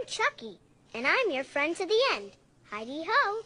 I'm Chucky, and I'm your friend to the end. Heidi-ho!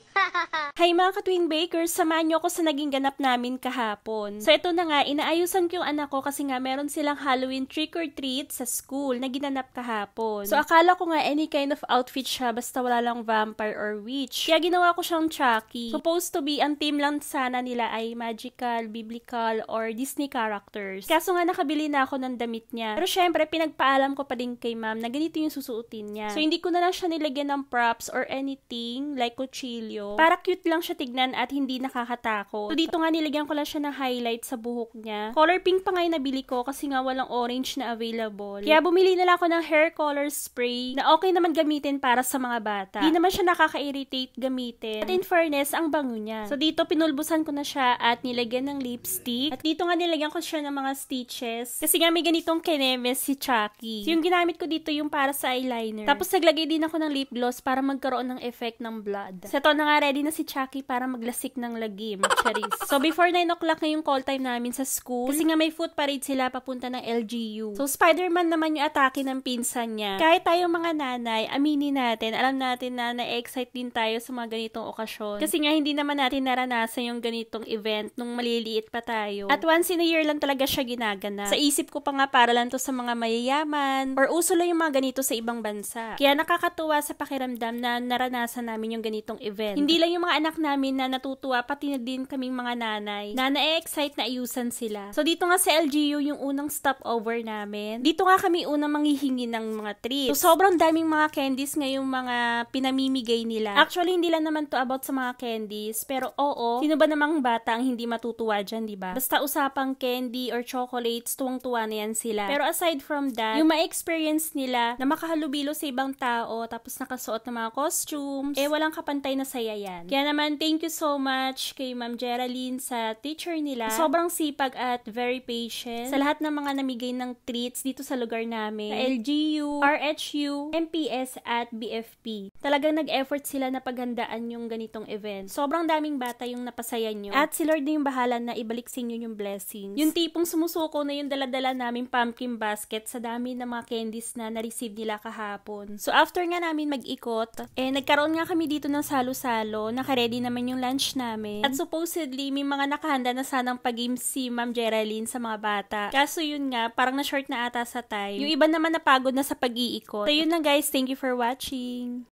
Hi mga ka-twin bakers, samahan niyo ako sa naging ganap namin kahapon. So ito na nga, inaayusan ko yung anak ko kasi nga meron silang Halloween trick or treat sa school na ginanap kahapon. So akala ko nga any kind of outfit siya basta wala lang vampire or witch. Kaya ginawa ko siyang Chucky. Supposed to be, ang team lang sana nila ay magical, biblical, or Disney characters. Kaso nga nakabili na ako ng damit niya. Pero syempre, pinagpaalam ko pa din kay ma'am na ganito yung susuotin niya. So hindi ko na lang siya nilagyan ng props or anything like kutsilyo. Para cute lang siya tignan at hindi nakakatakot. So dito nga nilagyan ko lang siya ng highlight sa buhok niya. Color pink pa nga yung nabili ko kasi nga walang orange na available. Kaya bumili na lang ako ng hair color spray na okay naman gamitin para sa mga bata. Hindi naman siya nakaka-irritate gamitin. At in fairness, ang bango niya. So dito pinulbusan ko na siya at nilagyan ng lipstick. At dito nga nilagyan ko siya ng mga stitches. Kasi nga may ganitong kinemes si Chucky. So yung ginamit ko dito yung para sa eyeliner. Tapos naglagay din ako ng lip gloss para magkaroon ng effect ng blood. So ito na nga, ready na si Chucky para maglasik ng lagim. Charis. So before 9 o'clock na yung call time namin sa school. Kasi nga may foot parade sila papunta ng LGU. So Spider-Man naman yung atake ng pinsan niya. Kahit tayong mga nanay, aminin natin, alam natin na na-excite din tayo sa mga ganitong okasyon. Kasi nga hindi naman natin naranasan yung ganitong event nung maliliit pa tayo. At once in a year lang talaga siya ginagana. Sa isip ko pa nga para lang to sa mga mayayaman or uso lang yung mga ganito sa ibang bansa. Kaya nakakatuwa sa pakiramdam na naranasan namin yung ganitong event. Hindi lang yung mga anak namin na natutuwa, pati na din kaming mga nanay na na-excite na ayusan sila. So dito nga sa LGU yung unang stopover namin. Dito nga kami unang manghihingi ng mga treats. So sobrang daming mga candies ngayong mga pinamimigay nila. Actually hindi lang naman to about sa mga candies, pero oo, sino ba namang bata ang hindi matutuwa dyan, diba? Basta usapang candy or chocolates, tuwang-tuwa na yan sila. Pero aside from that, yung ma-experience nila na makahalubilo sa ibang tao tapos nakasuot ng mga costumes, walang kapantay na saya yan. Kaya naman, thank you so much kay Ma'am Geraldine sa teacher nila. Sobrang sipag at very patient sa lahat ng mga namigay ng treats dito sa lugar namin. Sa LGU, RHU, MPS at BFP. Talagang nag-effort sila na paghandaan yung ganitong event. Sobrang daming bata yung napasaya nyo. At si Lord na yung bahala na ibalik sa inyo yung blessings. Yung tipong sumusuko na yung daladala naming pumpkin basket sa dami ng mga candies na na-receive nila kahapon. So after nga namin mag-ikot, nagkaroon nga kami dito ng salo-salo. Naka-ready naman yung lunch namin. At supposedly, may mga nakahanda na sanang pag-games si Ma'am Geraldine sa mga bata. Kaso yun nga, parang na-short na ata sa time. Yung iba naman napagod na sa pag-iikot. So yun na guys, thank you for watching.